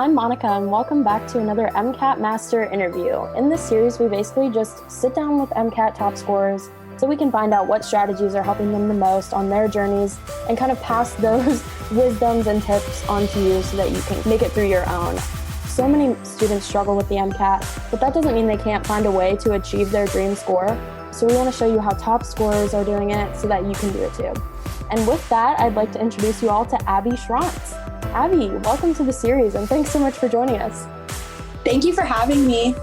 I'm Monica, and welcome back to another MCAT Master interview. In this series, we basically just sit down with MCAT top scorers so we can find out what strategies are helping them the most on their journeys and kind of pass those wisdoms and tips on to you so that you can make it through your own. So many students struggle with the MCAT, but that doesn't mean they can't find a way to achieve their dream score. So we want to show you how top scorers are doing it so that you can do it too. And with that, I'd like to introduce you all to Abbi Shrontz. Abbi, welcome to the series, and thanks so much for joining us. Thank you for having me.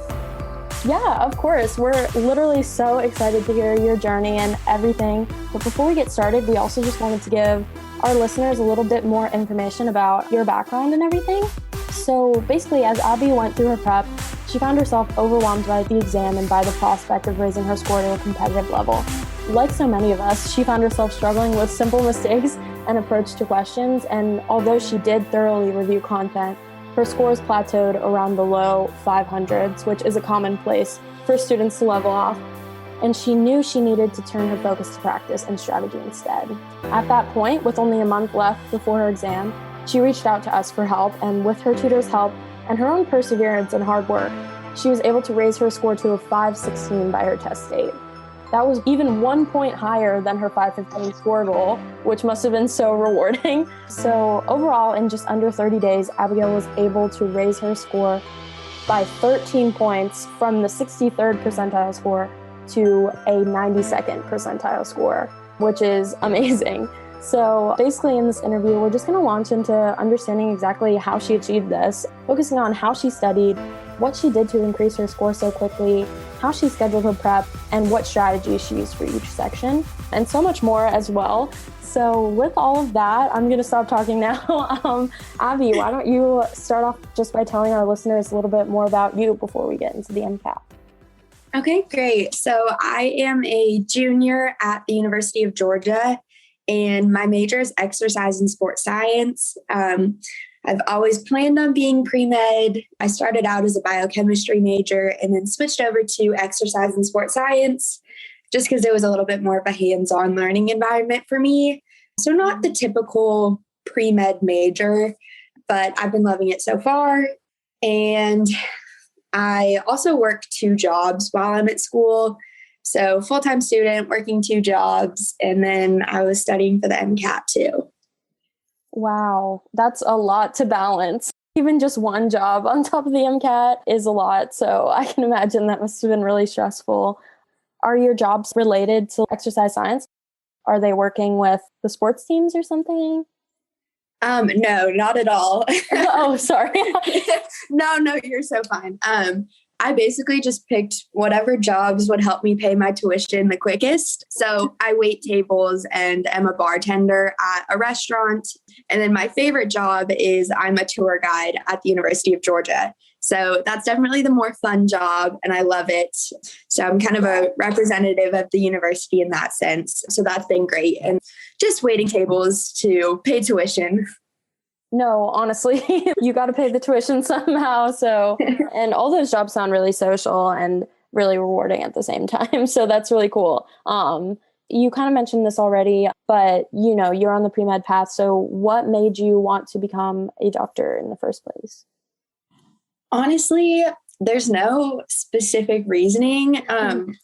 Yeah, of course. We're literally so excited to hear your journey and everything. But before we get started, we also just wanted to give our listeners a little bit more information about your background and everything. So basically, as Abbi went through her prep, she found herself overwhelmed by the exam and by the prospect of raising her score to a competitive level. Like so many of us, she found herself struggling with simple mistakes and approach to questions, and although she did thoroughly review content, her scores plateaued around the low 500s, which is a common place for students to level off, and she knew she needed to turn her focus to practice and strategy instead. At that point, with only a month left before her exam, she reached out to us for help, and with her tutor's help and her own perseverance and hard work, she was able to raise her score to a 516 by her test date. That was even 1 point higher than her 515 score goal, which must have been so rewarding. So overall, in just under 30 days, Abigail was able to raise her score by 13 points from the 63rd percentile score to a 92nd percentile score, which is amazing. So basically in this interview, we're just going to launch into understanding exactly how she achieved this, focusing on how she studied, what she did to increase her score so quickly, how she scheduled her prep, and what strategies she used for each section, and so much more as well. So with all of that, I'm going to stop talking now. Abbi, why don't you start off just by telling our listeners a little bit more about you before we get into the MCAT? Okay, great. So I am a junior at the University of Georgia, and my major is exercise and sports science. I've always planned on being pre-med. I started out as a biochemistry major and then switched over to exercise and sports science just because it was a little bit more of a hands-on learning environment for me. So not the typical pre-med major, but I've been loving it so far. And I also work 2 jobs while I'm at school. So full-time student, working 2 jobs, and then I was studying for the MCAT too. Wow, that's a lot to balance. Even just one job on top of the MCAT is a lot. So I can imagine that must have been really stressful. Are your jobs related to exercise science? Are they working with the sports teams or something? No, not at all. Oh, sorry. No, you're so fine. I basically just picked whatever jobs would help me pay my tuition the quickest. So I wait tables and am a bartender at a restaurant. And then my favorite job is I'm a tour guide at the University of Georgia. So that's definitely the more fun job, and I love it. So I'm kind of a representative of the university in that sense. So that's been great. And just waiting tables to pay tuition. No, honestly, you got to pay the tuition somehow. So, and all those jobs sound really social and really rewarding at the same time. So that's really cool. You kind of mentioned this already, but you're on the pre-med path. So what made you want to become a doctor in the first place? Honestly, there's no specific reasoning.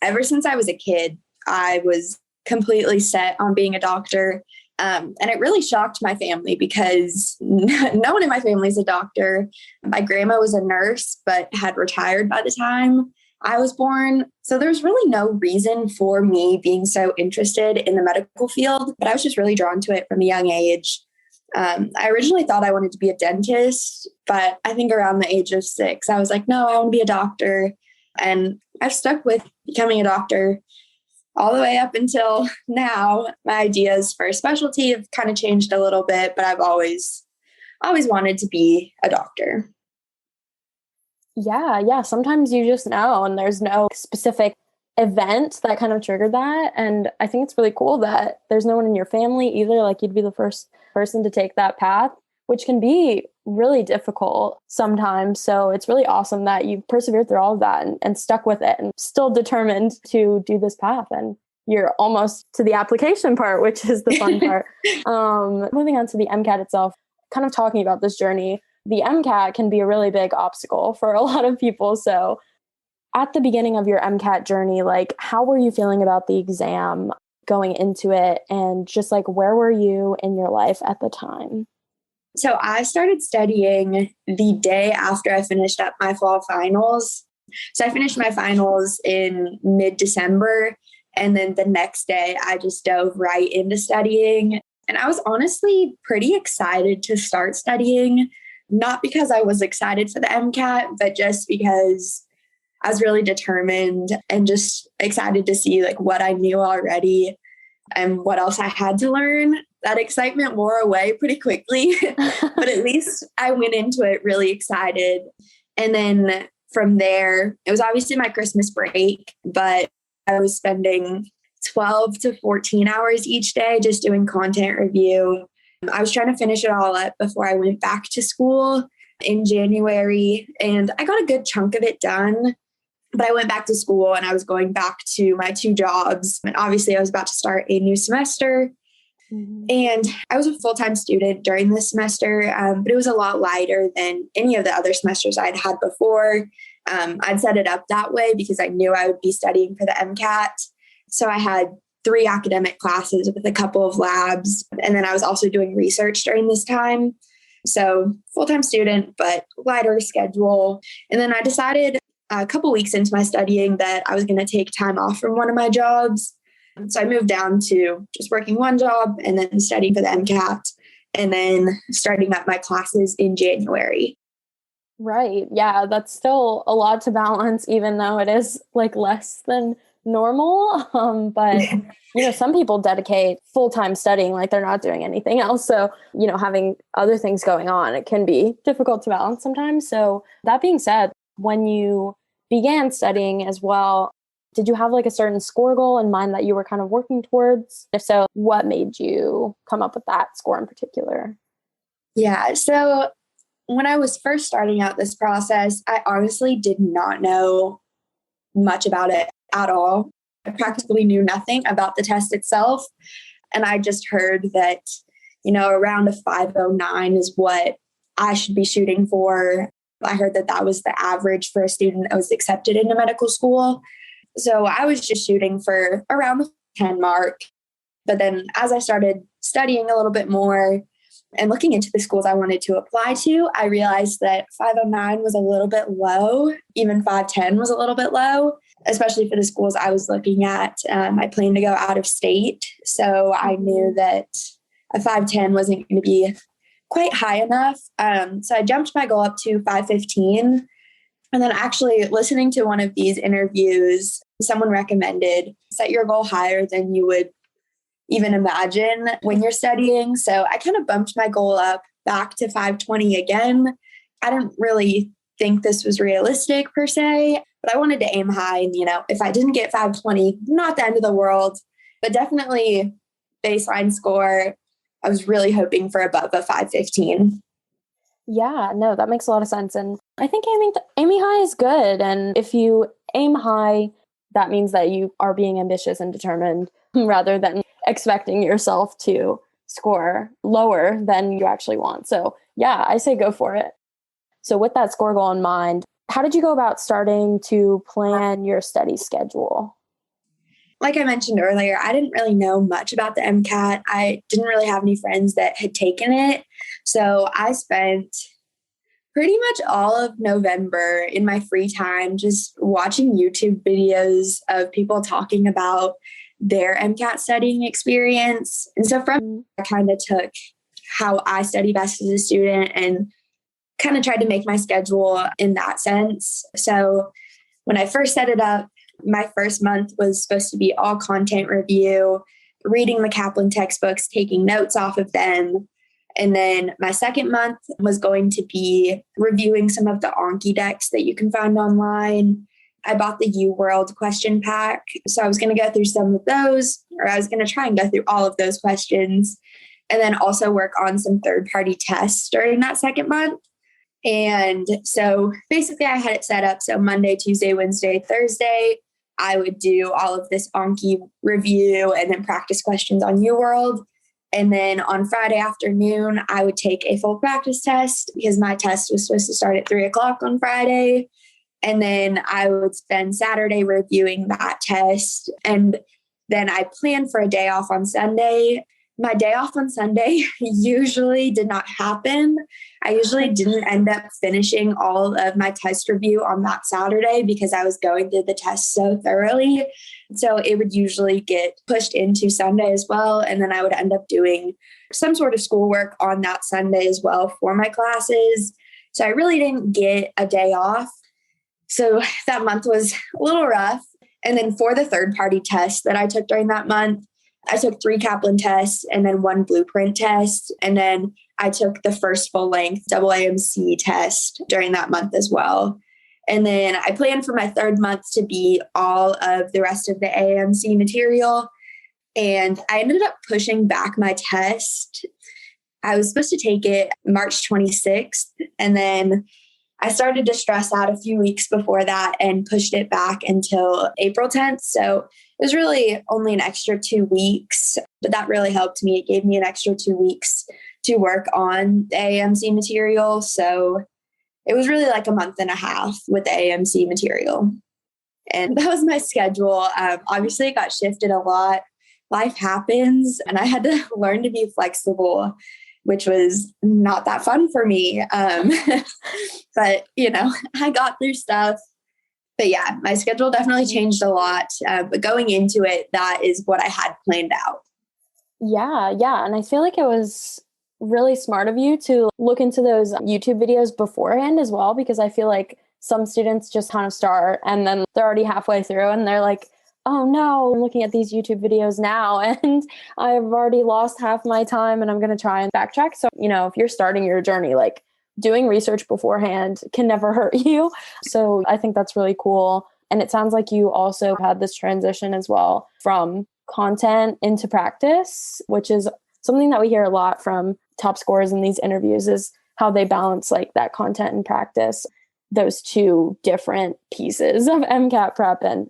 Ever since I was a kid, I was completely set on being a doctor. And it really shocked my family because no one in my family is a doctor. My grandma was a nurse, but had retired by the time I was born. So there's really no reason for me being so interested in the medical field, but I was just really drawn to it from a young age. I originally thought I wanted to be a dentist, but I think around the age of 6, I was like, no, I want to be a doctor. And I've stuck with becoming a doctor all the way up until now. My ideas for a specialty have kind of changed a little bit, but I've always wanted to be a doctor. Yeah. Sometimes you just know, and there's no specific event that kind of triggered that. And I think it's really cool that there's no one in your family either. Like, you'd be the first person to take that path, which can be really difficult sometimes. So it's really awesome that you persevered through all of that and stuck with it and still determined to do this path. And you're almost to the application part, which is the fun part. Moving on to the MCAT itself, kind of talking about this journey, the MCAT can be a really big obstacle for a lot of people. So at the beginning of your MCAT journey, like how were you feeling about the exam going into it? And just like, where were you in your life at the time? So I started studying the day after I finished up my fall finals. So I finished my finals in mid-December. And then the next day I just dove right into studying. And I was honestly pretty excited to start studying, not because I was excited for the MCAT, but just because I was really determined and just excited to see like what I knew already and what else I had to learn. That excitement wore away pretty quickly, but at least I went into it really excited. And then from there, it was obviously my Christmas break, but I was spending 12 to 14 hours each day just doing content review. I was trying to finish it all up before I went back to school in January, and I got a good chunk of it done. But I went back to school and I was going back to my 2 jobs. And obviously I was about to start a new semester. And I was a full-time student during this semester, but it was a lot lighter than any of the other semesters I'd had before. I'd set it up that way because I knew I would be studying for the MCAT. So I had 3 academic classes with a couple of labs. And then I was also doing research during this time. So full-time student, but lighter schedule. And then I decided a couple weeks into my studying that I was going to take time off from one of my jobs. So I moved down to just working one job and then studying for the MCAT and then starting up my classes in January. Right. Yeah, that's still a lot to balance, even though it is like less than normal. But, some people dedicate full-time studying, like they're not doing anything else. So, having other things going on, it can be difficult to balance sometimes. So that being said, when you began studying as well, did you have like a certain score goal in mind that you were kind of working towards? If so, what made you come up with that score in particular? Yeah. So when I was first starting out this process, I honestly did not know much about it at all. I practically knew nothing about the test itself. And I just heard that, around a 509 is what I should be shooting for. I heard that that was the average for a student that was accepted into medical school. So I was just shooting for around the 10 mark. But then as I started studying a little bit more and looking into the schools I wanted to apply to, I realized that 509 was a little bit low. Even 510 was a little bit low, especially for the schools I was looking at. I planned to go out of state. So I knew that a 510 wasn't going to be quite high enough. So I jumped my goal up to 515. And then actually listening to one of these interviews, someone recommended set your goal higher than you would even imagine when you're studying. So I kind of bumped my goal up back to 520 again. I didn't really think this was realistic per se, but I wanted to aim high. And, if I didn't get 520, not the end of the world, but definitely baseline score. I was really hoping for above a 515. Yeah, no, that makes a lot of sense. And I think aiming high is good. And if you aim high, that means that you are being ambitious and determined rather than expecting yourself to score lower than you actually want. So yeah, I say go for it. So with that score goal in mind, how did you go about starting to plan your study schedule? Like I mentioned earlier, I didn't really know much about the MCAT. I didn't really have any friends that had taken it. So I spent pretty much all of November in my free time just watching YouTube videos of people talking about their MCAT studying experience. And so from I kind of took how I study best as a student and kind of tried to make my schedule in that sense. So when I first set it up, my first month was supposed to be all content review, reading the Kaplan textbooks, taking notes off of them. And then my second month was going to be reviewing some of the Anki decks that you can find online. I bought the UWorld question pack. So I was going to go through some of those, or I was going to try and go through all of those questions, and then also work on some third-party tests during that second month. And so basically I had it set up. So Monday, Tuesday, Wednesday, Thursday, I would do all of this Anki review and then practice questions on UWorld. And then on Friday afternoon, I would take a full practice test because my test was supposed to start at 3 o'clock on Friday. And then I would spend Saturday reviewing that test. And then I planned for a day off on Sunday. My day off on Sunday usually did not happen. I usually didn't end up finishing all of my test review on that Saturday because I was going through the test so thoroughly. So it would usually get pushed into Sunday as well. And then I would end up doing some sort of schoolwork on that Sunday as well for my classes. So I really didn't get a day off. So that month was a little rough. And then for the third-party test that I took during that month, I took 3 Kaplan tests and then 1 blueprint test. And then I took the first full-length AAMC test during that month as well. And then I planned for my third month to be all of the rest of the AAMC material. And I ended up pushing back my test. I was supposed to take it March 26th. And then I started to stress out a few weeks before that and pushed it back until April 10th. So it was really only an extra 2 weeks, but that really helped me. It gave me an extra 2 weeks to work on the AAMC material. So it was really like a month and a half with the AAMC material. And that was my schedule. Obviously, it got shifted a lot. Life happens, and I had to learn to be flexible, which was not that fun for me. But, I got through stuff. But yeah, my schedule definitely changed a lot. But going into it, that is what I had planned out. Yeah. And I feel like it was really smart of you to look into those YouTube videos beforehand as well, because I feel like some students just kind of start and then they're already halfway through and they're like, oh no, I'm looking at these YouTube videos now and I've already lost half my time and I'm going to try and backtrack. So, if you're starting your journey, like doing research beforehand can never hurt you. So I think that's really cool. And it sounds like you also had this transition as well from content into practice, which is something that we hear a lot from top scorers in these interviews, is how they balance like that content and practice, those two different pieces of MCAT prep and,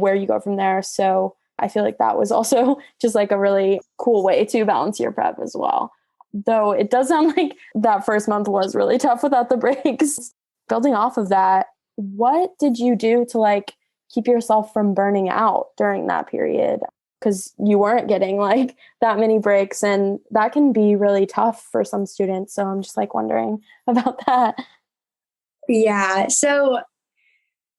where you go from there. So I feel like that was also just like a really cool way to balance your prep as well. Though it does sound like that first month was really tough without the breaks. Building off of that, what did you do to like keep yourself from burning out during that period? Because you weren't getting like that many breaks, and that can be really tough for some students. So I'm just like wondering about that. Yeah. So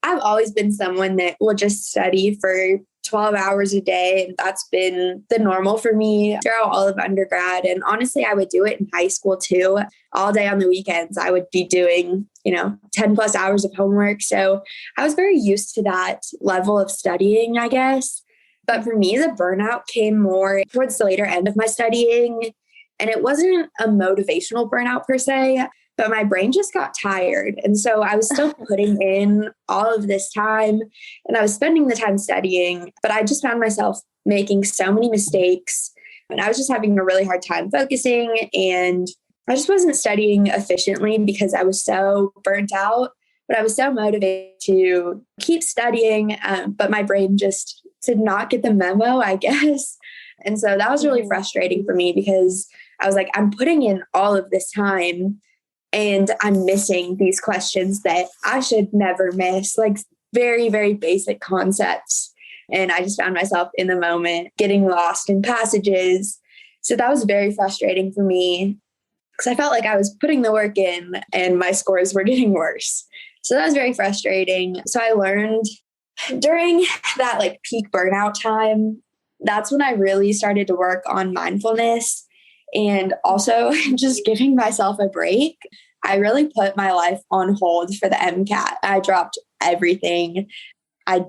I've always been someone that will just study for 12 hours a day. And that's been the normal for me throughout all of undergrad. And honestly, I would do it in high school too. All day on the weekends, I would be doing, 10 plus hours of homework. So I was very used to that level of studying, I guess. But for me, the burnout came more towards the later end of my studying. And it wasn't a motivational burnout per se, but my brain just got tired. And so I was still putting in all of this time and I was spending the time studying, but I just found myself making so many mistakes and I was just having a really hard time focusing, and I just wasn't studying efficiently because I was so burnt out, but I was so motivated to keep studying. But my brain just did not get the memo, I guess. And so that was really frustrating for me because I was like, I'm putting in all of this time and I'm missing these questions that I should never miss, like very, very basic concepts. And I just found myself in the moment getting lost in passages. So that was very frustrating for me because I felt like I was putting the work in and my scores were getting worse. So that was very frustrating. So I learned during that like peak burnout time, that's when I really started to work on mindfulness and also just giving myself a break. I really put my life on hold for the MCAT. I dropped everything. I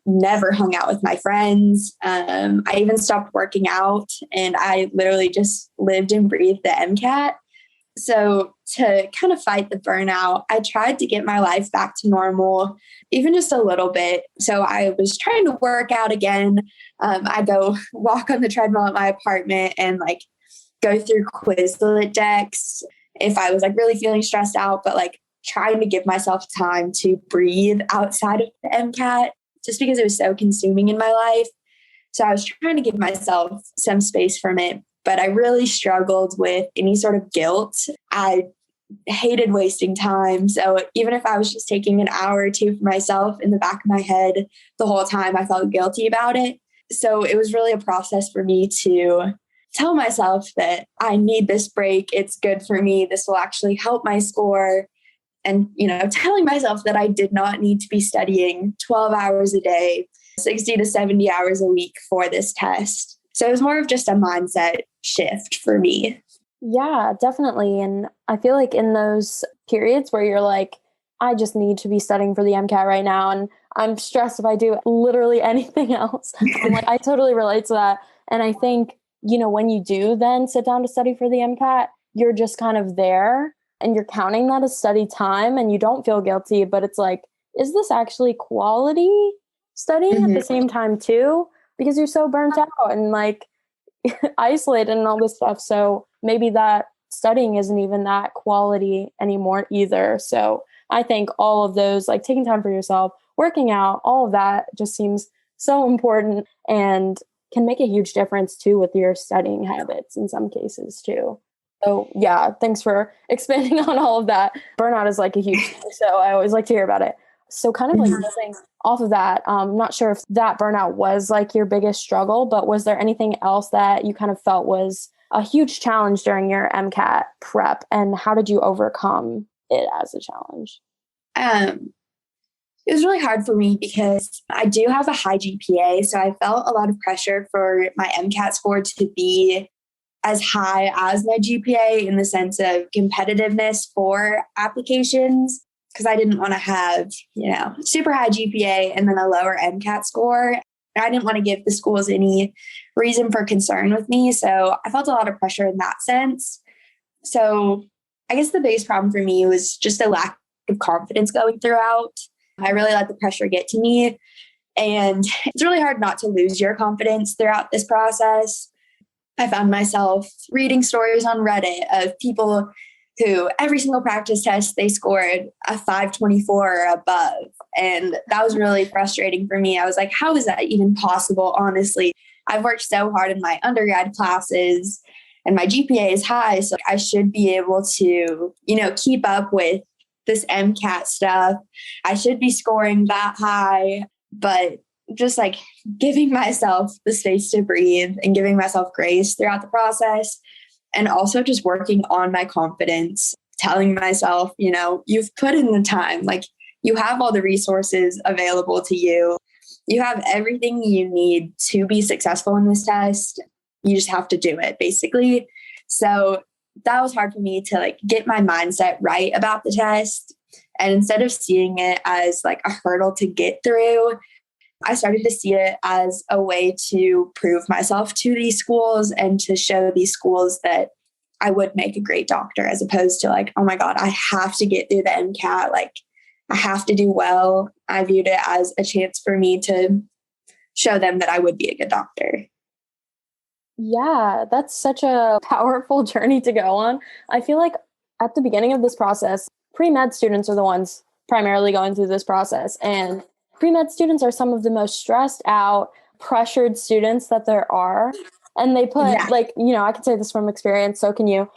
never hung out with my friends. I even stopped working out and I literally just lived and breathed the MCAT. So to kind of fight the burnout, I tried to get my life back to normal, even just a little bit. So I was trying to work out again. I go walk on the treadmill at my apartment and like go through Quizlet decks if I was like really feeling stressed out, but like trying to give myself time to breathe outside of the MCAT just because it was so consuming in my life. So I was trying to give myself some space from it. but I really struggled with any sort of guilt. I hated wasting time. So even if I was just taking an hour or two for myself, in the back of my head the whole time, I felt guilty about it. So it was really a process for me to tell myself that I need this break. It's good for me. This will actually help my score. And, telling myself that I did not need to be studying 12 hours a day, 60 to 70 hours a week for this test. So it was more of just a mindset shift for me. Yeah, definitely. And I feel like in those periods where you're like, I just need to be studying for the MCAT right now, and I'm stressed if I do literally anything else. I'm like, I totally relate to that. And I think, when you do then sit down to study for the MCAT, you're just kind of there and you're counting that as study time and you don't feel guilty, but it's like, is this actually quality studying at the same time too? Because you're so burnt out and like isolated and all this stuff. So maybe that studying isn't even that quality anymore either. So I think all of those, like taking time for yourself, working out, all of that just seems so important and can make a huge difference too with your studying habits in some cases too. So yeah, thanks for expanding on all of that. Burnout is like a huge thing, so I always like to hear about it. So kind of like building off of that, I'm not sure if that burnout was like your biggest struggle, but was there anything else that you kind of felt was a huge challenge during your MCAT prep, and how did you overcome it as a challenge? It was really hard for me because I do have a high GPA, so I felt a lot of pressure for my MCAT score to be as high as my GPA in the sense of competitiveness for applications, because I didn't want to have, super high GPA and then a lower MCAT score. I didn't want to give the schools any reason for concern with me. So I felt a lot of pressure in that sense. So I guess the biggest problem for me was just a lack of confidence going throughout. I really let the pressure get to me. And it's really hard not to lose your confidence throughout this process. I found myself reading stories on Reddit of people who every single practice test, they scored a 524 or above. And that was really frustrating for me. I was like, how is that even possible? Honestly, I've worked so hard in my undergrad classes and my GPA is high. So I should be able to, keep up with this MCAT stuff. I should be scoring that high, but just like giving myself the space to breathe and giving myself grace throughout the process. And also just working on my confidence, telling myself, you've put in the time, like you have all the resources available to you. You have everything you need to be successful in this test. You just have to do it, basically. So that was hard for me to like get my mindset right about the test. And instead of seeing it as like a hurdle to get through, I started to see it as a way to prove myself to these schools and to show these schools that I would make a great doctor, as opposed to like, oh my God, I have to get through the MCAT. Like I have to do well. I viewed it as a chance for me to show them that I would be a good doctor. Yeah, that's such a powerful journey to go on. I feel like at the beginning of this process, pre-med students are the ones primarily going through this process. And pre-med students are some of the most stressed out, pressured students that there are. And they put I can say this from experience, so can you.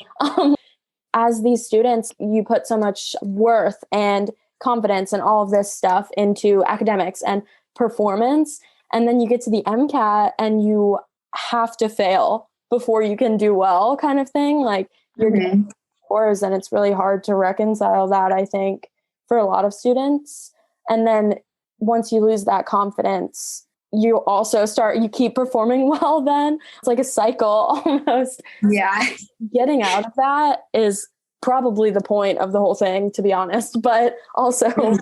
As these students, you put so much worth and confidence and all of this stuff into academics and performance. And then you get to the MCAT and you have to fail before you can do well, kind of thing. Like you're getting scores, and it's really hard to reconcile that, I think, for a lot of students. And then once you lose that confidence, you also you keep performing well then. It's like a cycle almost. Yeah. Getting out of that is probably the point of the whole thing, to be honest. But also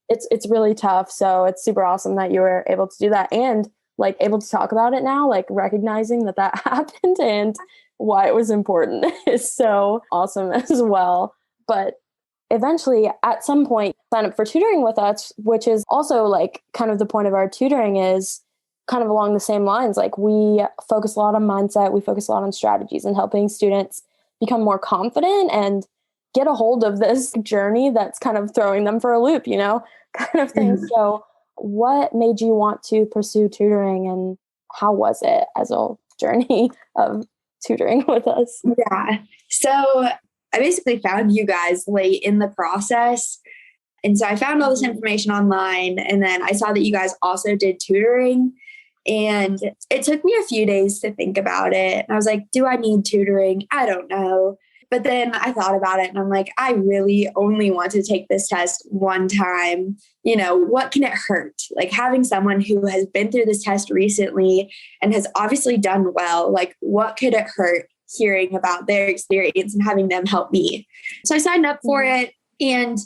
it's really tough. So it's super awesome that you were able to do that and like able to talk about it now, like recognizing that happened and why it was important is so awesome as well. But eventually, at some point, sign up for tutoring with us, which is also like kind of the point of our tutoring is kind of along the same lines. Like we focus a lot on mindset, we focus a lot on strategies and helping students become more confident and get a hold of this journey that's kind of throwing them for a loop, kind of thing. So what made you want to pursue tutoring and how was it as a journey of tutoring with us. Yeah. So I basically found you guys late in the process. And so I found all this information online, and then I saw that you guys also did tutoring. And it took me a few days to think about it. And I was like, do I need tutoring? I don't know. But then I thought about it and I'm like, I really only want to take this test one time. You know, what can it hurt? Like having someone who has been through this test recently and has obviously done well, like what could it hurt hearing about their experience and having them help me? So I signed up for it. And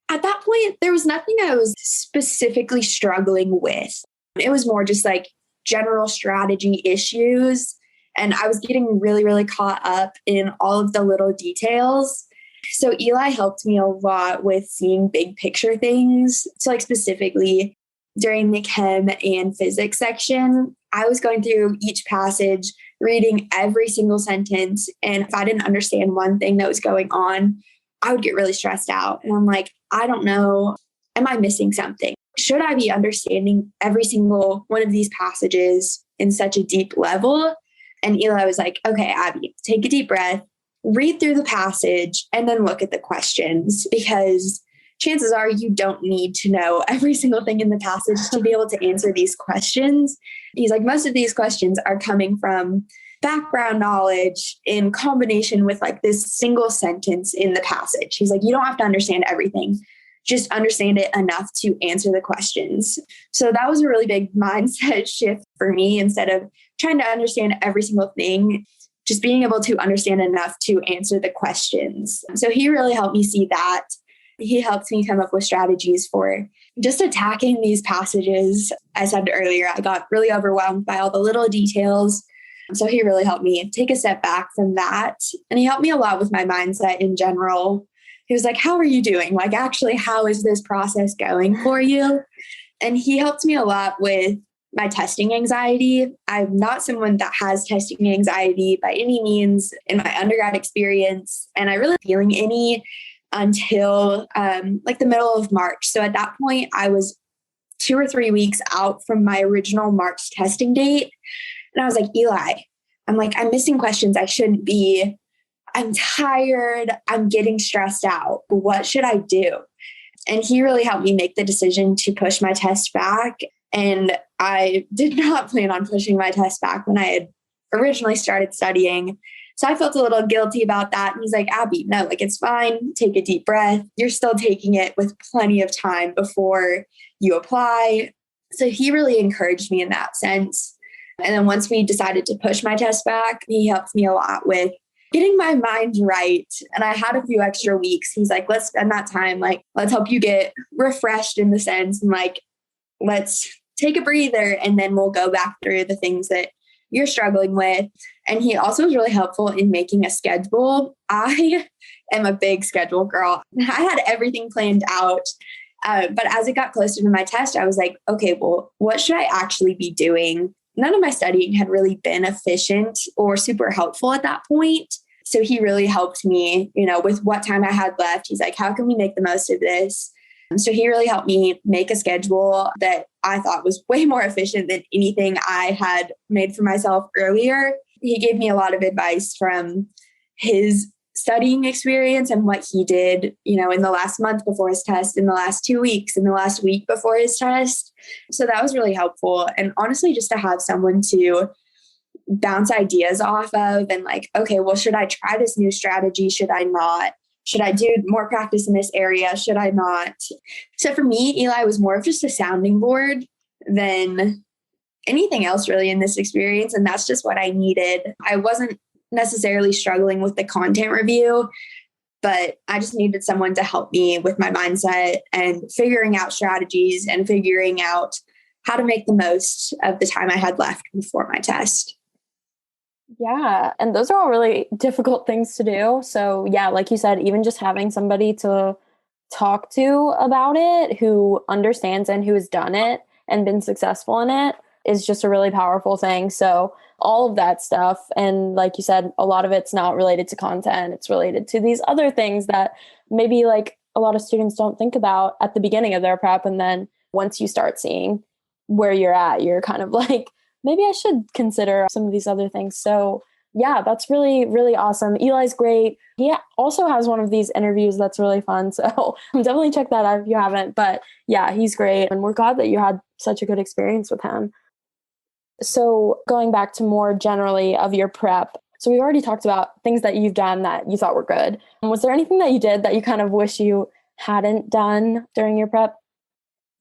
at that point, there was nothing I was specifically struggling with. It was more just like general strategy issues. And I was getting really, really caught up in all of the little details. So Eli helped me a lot with seeing big picture things. So like specifically during the chem and physics section, I was going through each passage, reading every single sentence. And if I didn't understand one thing that was going on, I would get really stressed out. And I'm like, I don't know, am I missing something? Should I be understanding every single one of these passages in such a deep level? And Eli was like, okay, Abby, take a deep breath, read through the passage, and then look at the questions, because chances are you don't need to know every single thing in the passage to be able to answer these questions. He's like, most of these questions are coming from background knowledge in combination with like this single sentence in the passage. He's like, you don't have to understand everything. Just understand it enough to answer the questions. So that was a really big mindset shift for me. Instead of trying to understand every single thing, just being able to understand enough to answer the questions. So he really helped me see that. He helped me come up with strategies for just attacking these passages. I said earlier, I got really overwhelmed by all the little details. So he really helped me take a step back from that. And he helped me a lot with my mindset in general. He was like, how are you doing? Like, actually, how is this process going for you? And he helped me a lot with my testing anxiety. I'm not someone that has testing anxiety by any means in my undergrad experience. And I really wasn't feeling any until like the middle of March. So at that point, I was 2 or 3 weeks out from my original March testing date. And I was like, Eli, I'm missing questions I shouldn't be. I'm tired. I'm getting stressed out. What should I do? And he really helped me make the decision to push my test back. And I did not plan on pushing my test back when I had originally started studying. So I felt a little guilty about that. And he's like, Abby, no, like it's fine. Take a deep breath. You're still taking it with plenty of time before you apply. So he really encouraged me in that sense. And then once we decided to push my test back, he helped me a lot with getting my mind right. And I had a few extra weeks. He's like, let's spend that time. Like, let's help you get refreshed in the sense. And like, let's take a breather and then we'll go back through the things that you're struggling with. And he also was really helpful in making a schedule. I am a big schedule girl. I had everything planned out. But as it got closer to my test, I was like, okay, well, what should I actually be doing? None of my studying had really been efficient or super helpful at that point. So he really helped me, with what time I had left. He's like, how can we make the most of this? So he really helped me make a schedule that I thought was way more efficient than anything I had made for myself earlier. He gave me a lot of advice from his studying experience and what he did, in the last month before his test, in the last 2 weeks, in the last week before his test. So that was really helpful. And honestly, just to have someone to bounce ideas off of and like, okay, well, should I try this new strategy? Should I not? Should I do more practice in this area? Should I not? So for me, Eli was more of just a sounding board than anything else really in this experience. And that's just what I needed. I wasn't necessarily struggling with the content review, but I just needed someone to help me with my mindset and figuring out strategies and figuring out how to make the most of the time I had left before my test. Yeah. And those are all really difficult things to do. So yeah, like you said, even just having somebody to talk to about it who understands and who has done it and been successful in it is just a really powerful thing. So all of that stuff. And like you said, a lot of it's not related to content. It's related to these other things that maybe like a lot of students don't think about at the beginning of their prep. And then once you start seeing where you're at, you're kind of like, maybe I should consider some of these other things. So Yeah, that's really, really awesome. Eli's great. He also has one of these interviews that's really fun. So definitely check that out if you haven't. But yeah, he's great. And we're glad that you had such a good experience with him. So going back to more generally of your prep. So we already talked about things that you've done that you thought were good. Was there anything that you did that you kind of wish you hadn't done during your prep?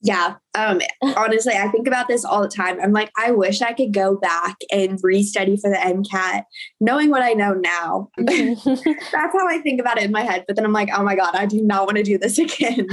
Yeah. Honestly, I think about this all the time. I'm like, I wish I could go back and restudy for the MCAT, knowing what I know now. That's how I think about it in my head. But then I'm like, oh my God, I do not want to do this again.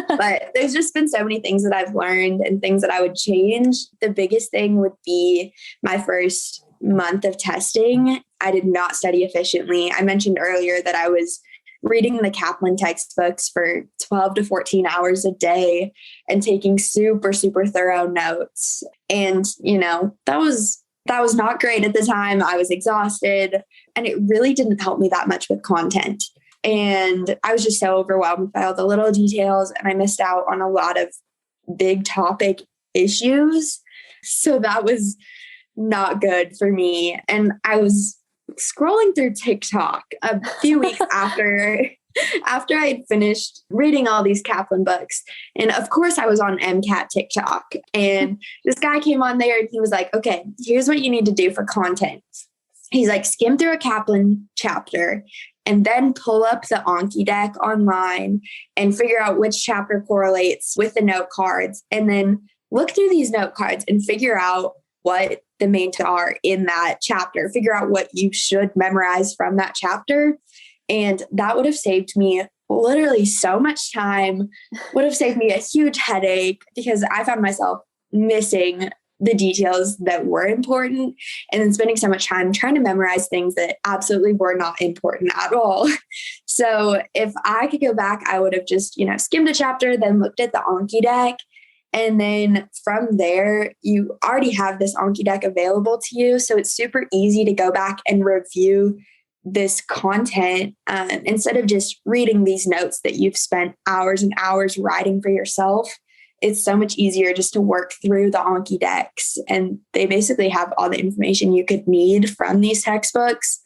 But there's just been so many things that I've learned and things that I would change. The biggest thing would be my first month of testing. I did not study efficiently. I mentioned earlier that I was reading the Kaplan textbooks for 12 to 14 hours a day and taking super, super thorough notes. And, that was not great at the time. I was exhausted and it really didn't help me that much with content. And I was just so overwhelmed by all the little details and I missed out on a lot of big topic issues. So that was not good for me. And I was scrolling through TikTok a few weeks after I had finished reading all these Kaplan books. And of course I was on MCAT TikTok and this guy came on there and he was like, okay, here's what you need to do for content. He's like, skim through a Kaplan chapter and then pull up the Anki deck online and figure out which chapter correlates with the note cards. And then look through these note cards and figure out what the main are in that chapter, figure out what you should memorize from that chapter. And that would have saved me literally so much time, would have saved me a huge headache because I found myself missing the details that were important and then spending so much time trying to memorize things that absolutely were not important at all. So if I could go back, I would have just, skimmed a chapter, then looked at the Anki deck. And then from there, you already have this Anki deck available to you. So it's super easy to go back and review this content instead of just reading these notes that you've spent hours and hours writing for yourself. It's so much easier just to work through the Anki decks. And they basically have all the information you could need from these textbooks.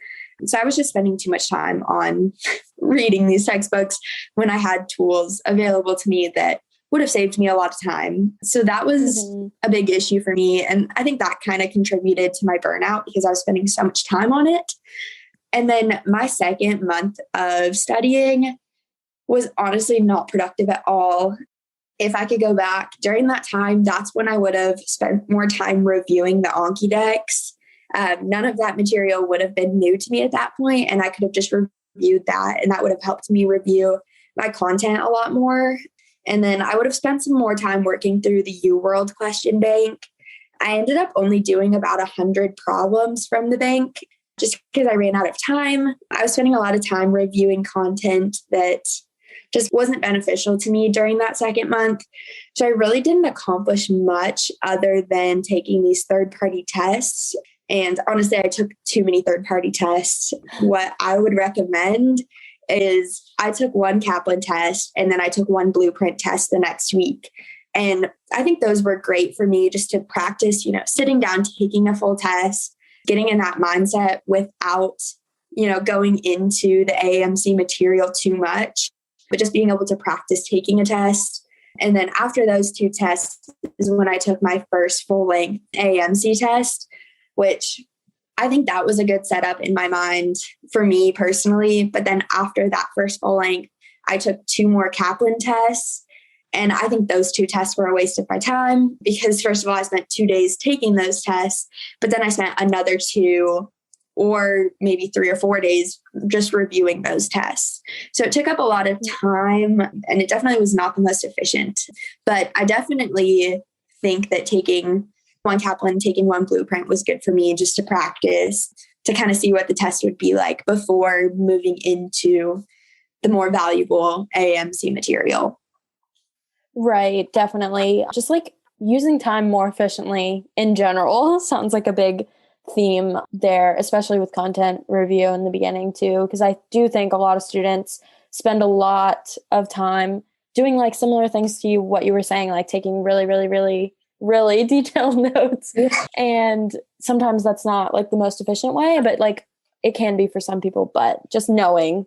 So I was just spending too much time on reading these textbooks when I had tools available to me that would have saved me a lot of time. So that was a big issue for me. And I think that kind of contributed to my burnout because I was spending so much time on it. And then my second month of studying was honestly not productive at all. If I could go back during that time, that's when I would have spent more time reviewing the Anki decks. None of that material would have been new to me at that point, and I could have just reviewed that, and that would have helped me review my content a lot more. And then I would have spent some more time working through the UWorld question bank. I ended up only doing about 100 problems from the bank just because I ran out of time. I was spending a lot of time reviewing content that just wasn't beneficial to me during that second month. So I really didn't accomplish much other than taking these third-party tests. And honestly, I took too many third-party tests. What I would recommend is I took one Kaplan test and then I took one blueprint test the next week. And I think those were great for me just to practice, sitting down, taking a full test, getting in that mindset without, going into the AAMC material too much, but just being able to practice taking a test. And then after those two tests is when I took my first full length AAMC test, which I think that was a good setup in my mind for me personally. But then after that first full length, I took two more Kaplan tests. And I think those two tests were a waste of my time because first of all, I spent 2 days taking those tests, but then I spent another 2 or maybe 3 or 4 days just reviewing those tests. So it took up a lot of time and it definitely was not the most efficient. But I definitely think that taking one Kaplan, taking one blueprint was good for me just to practice, to kind of see what the test would be like before moving into the more valuable AAMC material. Right, definitely. Just like using time more efficiently in general sounds like a big theme there, especially with content review in the beginning too, because I do think a lot of students spend a lot of time doing like similar things to what you were saying, like taking really, really, really, really detailed notes. And sometimes that's not like the most efficient way, but like it can be for some people, but just knowing,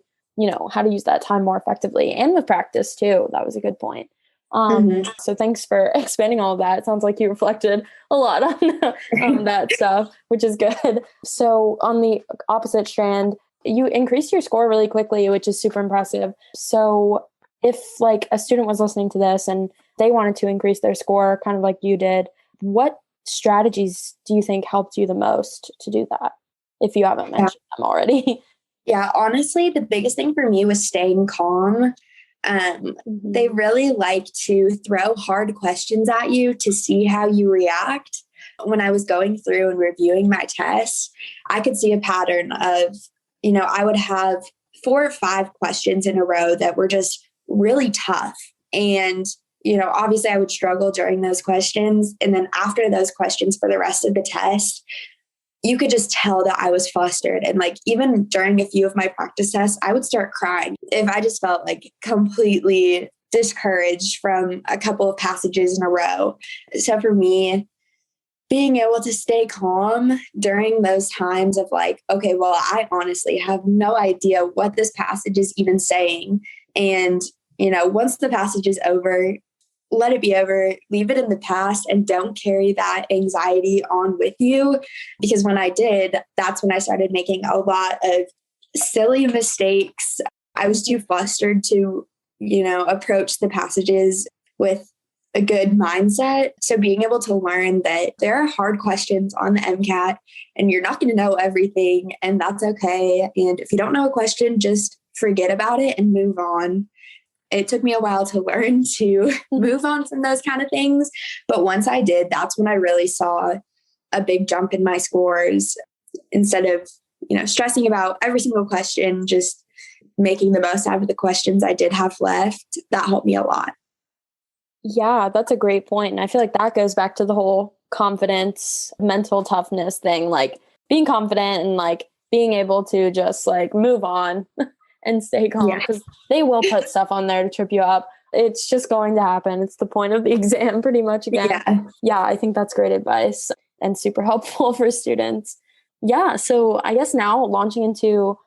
how to use that time more effectively and with practice too. That was a good point. So thanks for expanding all of that. It sounds like you reflected a lot on that stuff, which is good. So on the opposite strand, you increased your score really quickly, which is super impressive. So if like a student was listening to this and they wanted to increase their score kind of like you did, what strategies do you think helped you the most to do that? If you haven't mentioned them already. Yeah, honestly, the biggest thing for me was staying calm. They really like to throw hard questions at you to see how you react. When I was going through and reviewing my tests, I could see a pattern of, I would have 4 or 5 questions in a row that were just really tough. And, obviously I would struggle during those questions. And then after those questions for the rest of the test, you could just tell that I was flustered. And like, even during a few of my practice tests, I would start crying if I just felt like completely discouraged from a couple of passages in a row. So for me, being able to stay calm during those times of like, okay, well, I honestly have no idea what this passage is even saying. And, once the passage is over, let it be over, leave it in the past, and don't carry that anxiety on with you. Because when I did, that's when I started making a lot of silly mistakes. I was too flustered to, approach the passages with a good mindset. So being able to learn that there are hard questions on the MCAT and you're not going to know everything, and that's okay. And if you don't know a question, just forget about it and move on. It took me a while to learn to move on from those kind of things. But once I did, that's when I really saw a big jump in my scores. Instead of, stressing about every single question, just making the most out of the questions I did have left, that helped me a lot. Yeah, that's a great point. And I feel like that goes back to the whole confidence, mental toughness thing, like being confident and like being able to just like move on and stay calm, because they will put stuff on there to trip you up. It's just going to happen. It's the point of the exam pretty much again. Yeah, I think that's great advice and super helpful for students. Yeah, so I guess now launching into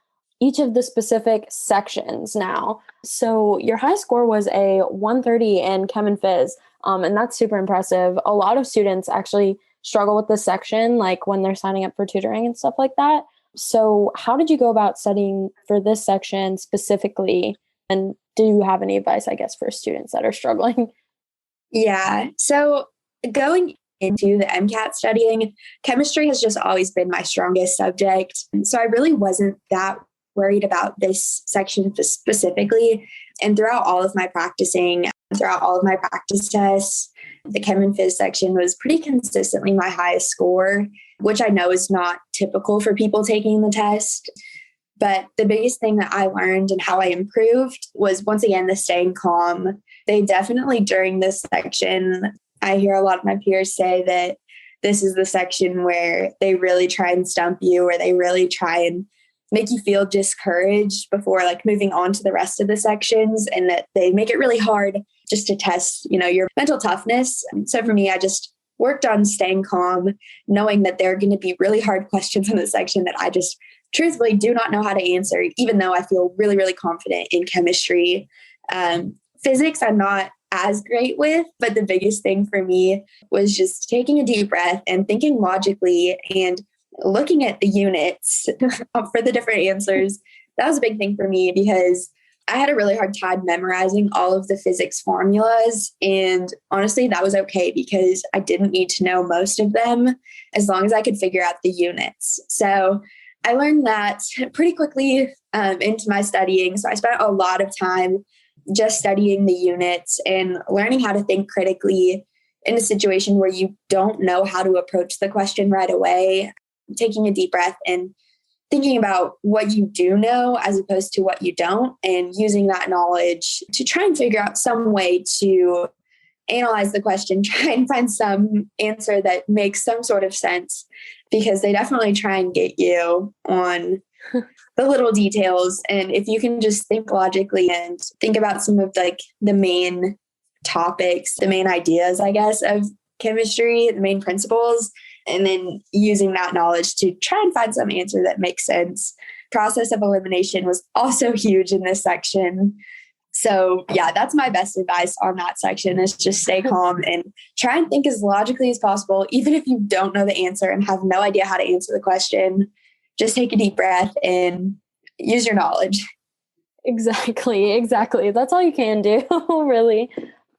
each of the specific sections now. So your high score was a 130 in Chem and Phys, and that's super impressive. A lot of students actually struggle with this section, like when they're signing up for tutoring and stuff like that. So how did you go about studying for this section specifically? And do you have any advice, I guess, for students that are struggling? Yeah. So going into the MCAT studying, chemistry has just always been my strongest subject. So I really wasn't that worried about this section specifically. And throughout all of my practice tests, the Chem and Phys section was pretty consistently my highest score, which I know is not typical for people taking the test. But the biggest thing that I learned and how I improved was, once again, the staying calm. They definitely, during this section, I hear a lot of my peers say that this is the section where they really try and stump you, or they really try and make you feel discouraged before like moving on to the rest of the sections, and that they make it really hard just to test, your mental toughness. So for me, I just worked on staying calm, knowing that there are going to be really hard questions in the section that I just truthfully do not know how to answer, even though I feel really, really confident in chemistry. Physics, I'm not as great with, but the biggest thing for me was just taking a deep breath and thinking logically and looking at the units for the different answers. That was a big thing for me, because I had a really hard time memorizing all of the physics formulas. And honestly, that was okay, because I didn't need to know most of them as long as I could figure out the units. So I learned that pretty quickly into my studying. So I spent a lot of time just studying the units and learning how to think critically in a situation where you don't know how to approach the question right away, taking a deep breath and thinking about what you do know as opposed to what you don't, and using that knowledge to try and figure out some way to analyze the question, try and find some answer that makes some sort of sense, because they definitely try and get you on the little details. And if you can just think logically and think about some of like the main topics, the main ideas, I guess, of chemistry, the main principles, and then using that knowledge to try and find some answer that makes sense. Process of elimination was also huge in this section. So yeah, that's my best advice on that section is just stay calm and try and think as logically as possible. Even if you don't know the answer and have no idea how to answer the question, just take a deep breath and use your knowledge. Exactly. That's all you can do, really.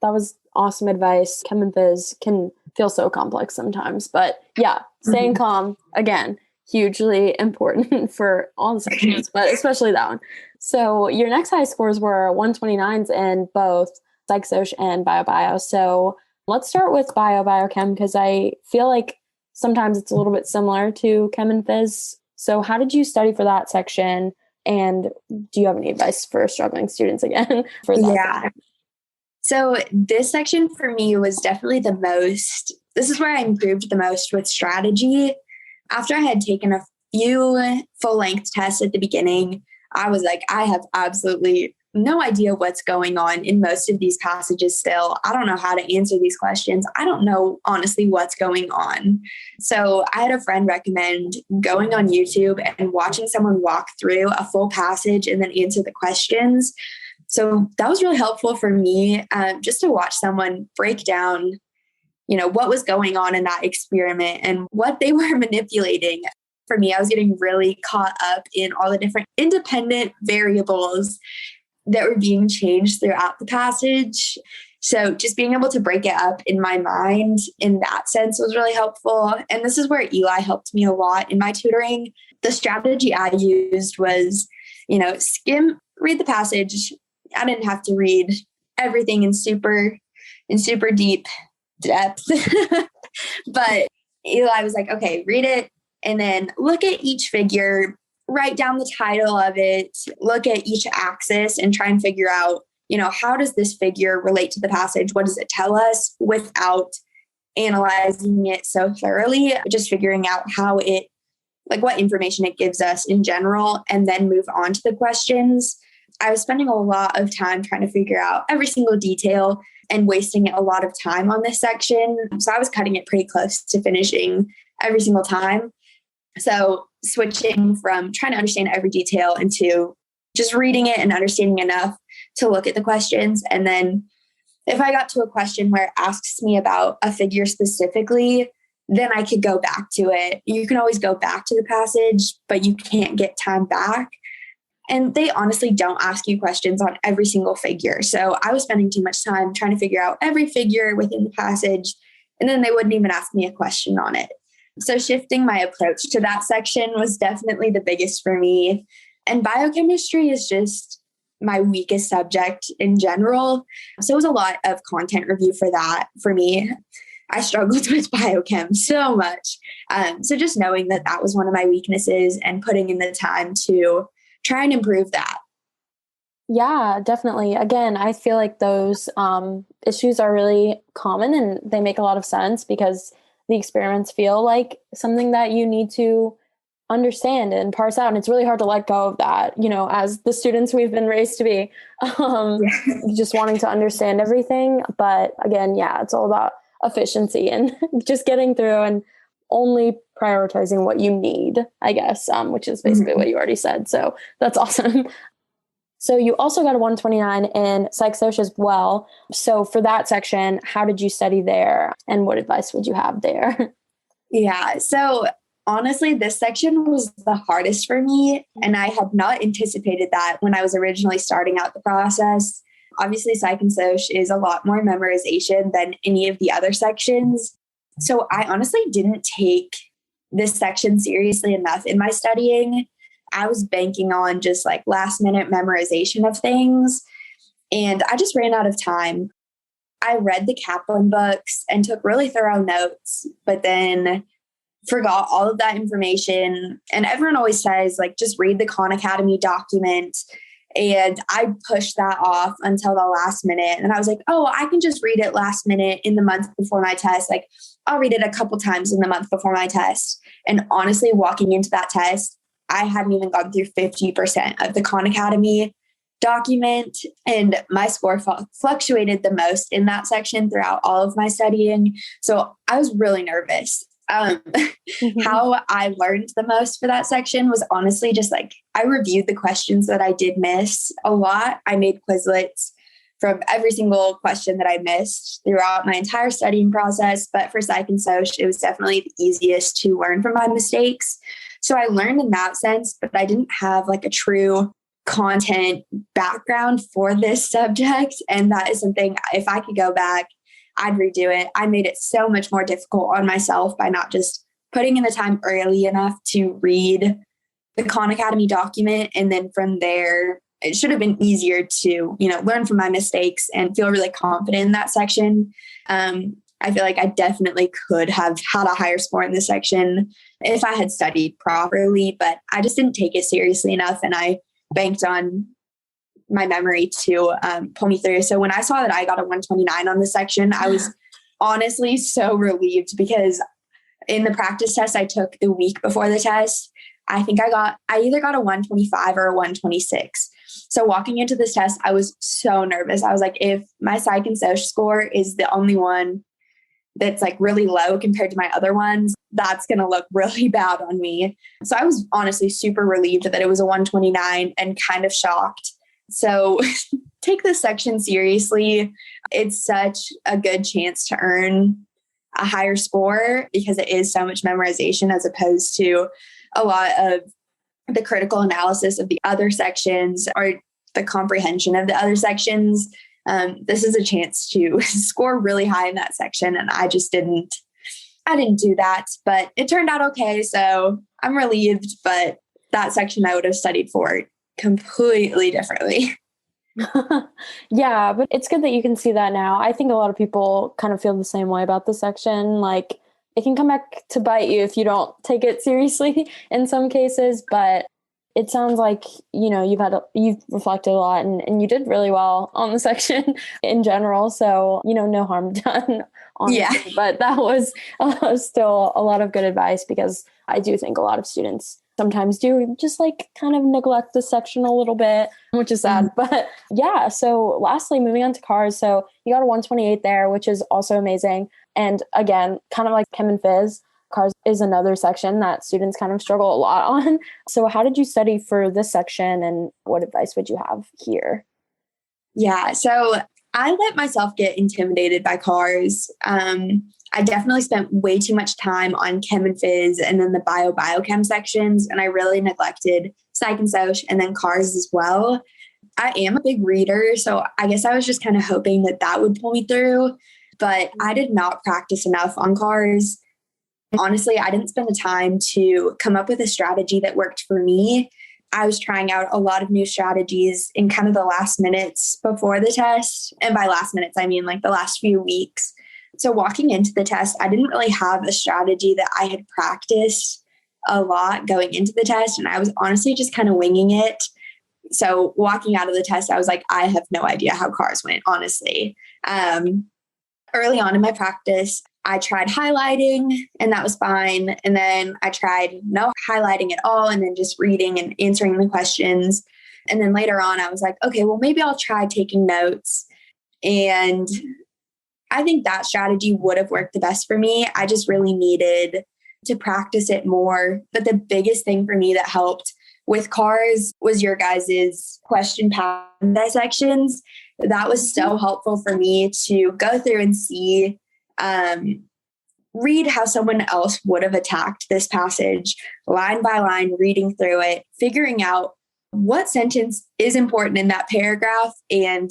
That was awesome advice. Chem and Phys can feel so complex sometimes, but yeah, staying calm, again, hugely important for all the sections, but especially that one. So your next high scores were 129s in both Psych Soc and Bio. So let's start with BioChem, because I feel like sometimes it's a little bit similar to Chem and Phys. So how did you study for that section? And do you have any advice for struggling students again for that? Yeah. So this section for me was definitely this is where I improved the most with strategy. After I had taken a few full-length tests at the beginning, I was like, I have absolutely no idea what's going on in most of these passages still. I don't know how to answer these questions. I don't know, honestly, what's going on. So I had a friend recommend going on YouTube and watching someone walk through a full passage and then answer the questions. So that was really helpful for me, just to watch someone break down, what was going on in that experiment and what they were manipulating. For me, I was getting really caught up in all the different independent variables that were being changed throughout the passage. So just being able to break it up in my mind in that sense was really helpful. And this is where Eli helped me a lot in my tutoring. The strategy I used was, read the passage. I didn't have to read everything in super deep depth. But Eli was like, okay, read it and then look at each figure, write down the title of it, look at each axis and try and figure out, how does this figure relate to the passage? What does it tell us without analyzing it so thoroughly? Just figuring out how what information it gives us in general, and then move on to the questions. I was spending a lot of time trying to figure out every single detail and wasting a lot of time on this section. So I was cutting it pretty close to finishing every single time. So switching from trying to understand every detail into just reading it and understanding enough to look at the questions. And then if I got to a question where it asks me about a figure specifically, then I could go back to it. You can always go back to the passage, but you can't get time back. And they honestly don't ask you questions on every single figure. So I was spending too much time trying to figure out every figure within the passage, and then they wouldn't even ask me a question on it. So shifting my approach to that section was definitely the biggest for me. And biochemistry is just my weakest subject in general. So it was a lot of content review for that for me. I struggled with biochem so much. So just knowing that was one of my weaknesses and putting in the time to try and improve that. Yeah, definitely. Again, I feel like those issues are really common and they make a lot of sense because the experiments feel like something that you need to understand and parse out. And it's really hard to let go of that, as the students we've been raised to be, just wanting to understand everything. But again, it's all about efficiency and just getting through and only prioritizing what you need, I guess, which is basically what you already said. So that's awesome. So you also got a 129 in Psych Soc as well. So for that section, how did you study there? And what advice would you have there? Yeah. So honestly, this section was the hardest for me. And I had not anticipated that when I was originally starting out the process. Obviously, Psych and Soc is a lot more memorization than any of the other sections. So I honestly didn't take this section seriously enough in my studying. I was banking on just last minute memorization of things. And I just ran out of time. I read the Kaplan books and took really thorough notes, but then forgot all of that information. And everyone always says, just read the Khan Academy document. And I pushed that off until the last minute. And I was like, oh, I can just read it last minute in the month before my test. I'll read it a couple times in the month before my test. And honestly, walking into that test, I hadn't even gone through 50% of the Khan Academy document. And my score fluctuated the most in that section throughout all of my studying. So I was really nervous. How I learned the most for that section was honestly just like, I reviewed the questions that I did miss a lot. I made Quizlets from every single question that I missed throughout my entire studying process. But for Psych and Soc, it was definitely the easiest to learn from my mistakes. So I learned in that sense, but I didn't have like a true content background for this subject. And that is something, if I could go back, I'd redo it. I made it so much more difficult on myself by not just putting in the time early enough to read the Khan Academy document. And then from there, it should have been easier to, learn from my mistakes and feel really confident in that section. I feel like I definitely could have had a higher score in this section if I had studied properly, but I just didn't take it seriously enough. And I banked on my memory to pull me through. So when I saw that I got a 129 on this section, I was honestly so relieved, because in the practice test I took the week before the test, I think I either got a 125 or a 126. So walking into this test, I was so nervous. I was like, if my Psych and Soc score is the only one that's like really low compared to my other ones, that's going to look really bad on me. So I was honestly super relieved that it was a 129 and kind of shocked. So take this section seriously. It's such a good chance to earn a higher score because it is so much memorization as opposed to a lot of the critical analysis of the other sections or the comprehension of the other sections. This is a chance to score really high in that section. And I didn't do that, but it turned out okay. So I'm relieved, but that section I would have studied for completely differently. Yeah, but it's good that you can see that now. I think a lot of people kind of feel the same way about the section. Like, it can come back to bite you if you don't take it seriously in some cases, but it sounds like, you've reflected a lot and you did really well on the section in general. So, no harm done, honestly. Yeah. But that was still a lot of good advice, because I do think a lot of students sometimes do just like kind of neglect this section a little bit, which is sad. But yeah, so lastly, moving on to cars. So you got a 128 there, which is also amazing. And again, kind of like Chem and Phys, cars is another section that students kind of struggle a lot on. So how did you study for this section, and what advice would you have here? Yeah, so I let myself get intimidated by cars. I definitely spent way too much time on Chem and Phys and then the BioChem sections, and I really neglected Psych and Soc and then cars as well. I am a big reader, so I guess I was just kind of hoping that would pull me through, but I did not practice enough on cars. Honestly, I didn't spend the time to come up with a strategy that worked for me. I was trying out a lot of new strategies in kind of the last minutes before the test. And by last minutes, I mean like the last few weeks. So walking into the test, I didn't really have a strategy that I had practiced a lot going into the test. And I was honestly just kind of winging it. So walking out of the test, I was like, I have no idea how cars went, honestly. Early on in my practice, I tried highlighting and that was fine. And then I tried no highlighting at all and then just reading and answering the questions. And then later on, I was like, okay, well, maybe I'll try taking notes. And I think that strategy would have worked the best for me. I just really needed to practice it more. But the biggest thing for me that helped with cars was your guys' question pattern dissections. That was so helpful for me to go through and see, read how someone else would have attacked this passage line by line, reading through it, figuring out what sentence is important in that paragraph and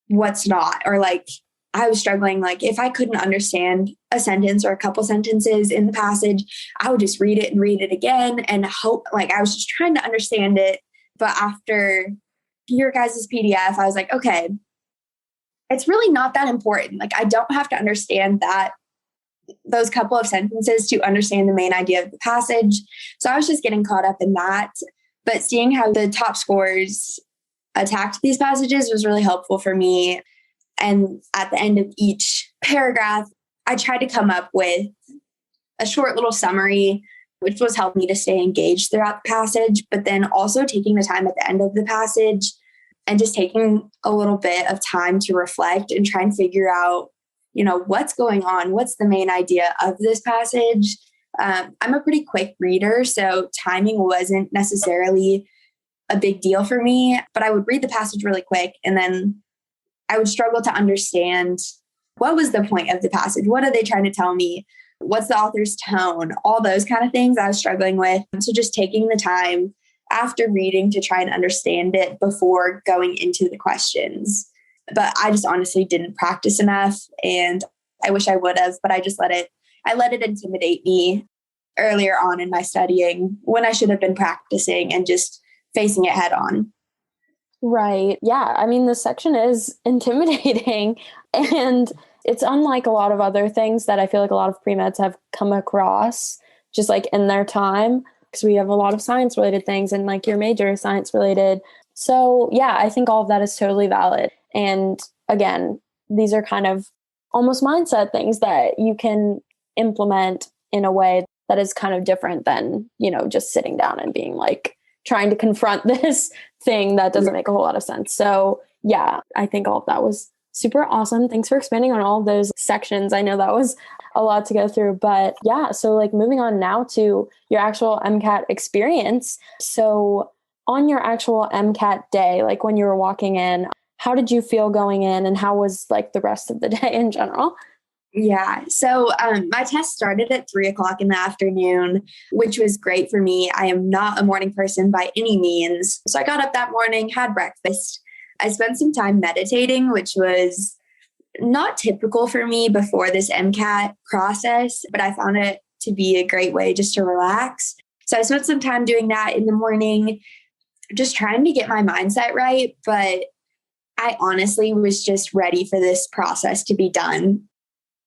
what's not. Or like, I was struggling, like if I couldn't understand a sentence or a couple sentences in the passage, I would just read it and read it again and hope, like I was just trying to understand it. But after your guys' PDF, I was like, okay, it's really not that important. Like I don't have to understand those couple of sentences to understand the main idea of the passage. So I was just getting caught up in that. But seeing how the top scorers attacked these passages was really helpful for me. And at the end of each paragraph, I tried to come up with a short little summary, which was helping me to stay engaged throughout the passage, but then also taking the time at the end of the passage and just taking a little bit of time to reflect and try and figure out what's going on? What's the main idea of this passage? I'm a pretty quick reader, so timing wasn't necessarily a big deal for me, but I would read the passage really quick and then I would struggle to understand what was the point of the passage? What are they trying to tell me? What's the author's tone? All those kind of things I was struggling with. So just taking the time after reading to try and understand it before going into the questions. But I just honestly didn't practice enough, and I wish I would have, but I let it intimidate me earlier on in my studying when I should have been practicing and just facing it head on. Right. Yeah. I mean, this section is intimidating, and it's unlike a lot of other things that I feel like a lot of pre-meds have come across just like in their time, because we have a lot of science related things and like your major is science related. So yeah, I think all of that is totally valid. And again, these are kind of almost mindset things that you can implement in a way that is kind of different than, just sitting down and being like trying to confront this thing that doesn't make a whole lot of sense. So yeah, I think all of that was super awesome. Thanks for expanding on all of those sections. I know that was a lot to go through, but yeah, so like moving on now to your actual MCAT experience. So on your actual MCAT day, like when you were walking in, how did you feel going in, and how was like the rest of the day in general? Yeah. So my test started at 3:00 in the afternoon, which was great for me. I am not a morning person by any means. So I got up that morning, had breakfast. I spent some time meditating, which was not typical for me before this MCAT process, but I found it to be a great way just to relax. So I spent some time doing that in the morning, just trying to get my mindset right. But I honestly was just ready for this process to be done.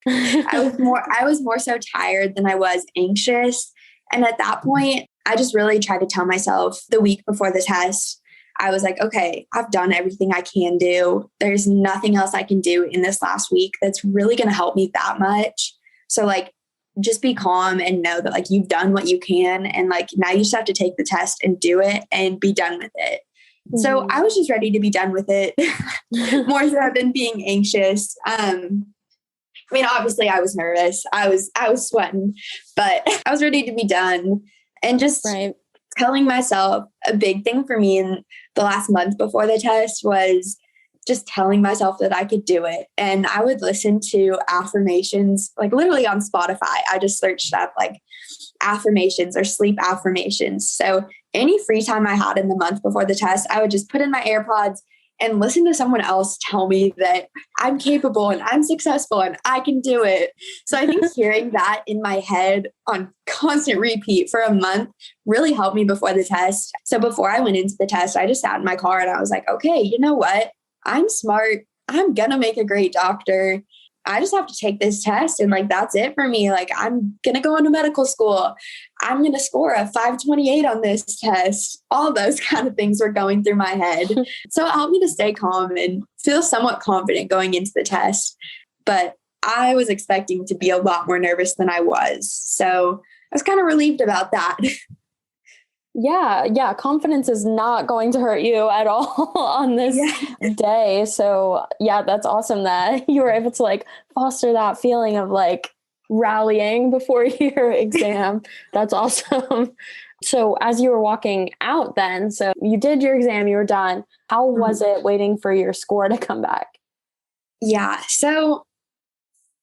I was more so tired than I was anxious. And at that point, I just really tried to tell myself the week before the test, I was like, okay, I've done everything I can do. There's nothing else I can do in this last week that's really going to help me that much. So like, just be calm and know that like you've done what you can. And like, now you just have to take the test and do it and be done with it. Mm-hmm. So I was just ready to be done with it more so than being anxious. Obviously I was nervous. I was sweating, but I was ready to be done. And just telling myself, a big thing for me in the last month before the test was just telling myself that I could do it. And I would listen to affirmations, like literally on Spotify. I just searched up like affirmations or sleep affirmations. So any free time I had in the month before the test, I would just put in my AirPods and listen to someone else tell me that I'm capable and I'm successful and I can do it. So I think hearing that in my head on constant repeat for a month really helped me before the test. So before I went into the test, I just sat in my car and I was like, okay, you know what? I'm smart. I'm going to make a great doctor. I just have to take this test. And like, that's it for me. Like, I'm going to go into medical school. I'm going to score a 528 on this test. All those kind of things were going through my head. So it helped me to stay calm and feel somewhat confident going into the test. But I was expecting to be a lot more nervous than I was. So I was kind of relieved about that. Yeah. Confidence is not going to hurt you at all on this day. So yeah, that's awesome that you were able to like foster that feeling of like rallying before your exam. That's awesome. So as you were walking out then, so you did your exam, you were done. How was it waiting for your score to come back? Yeah. So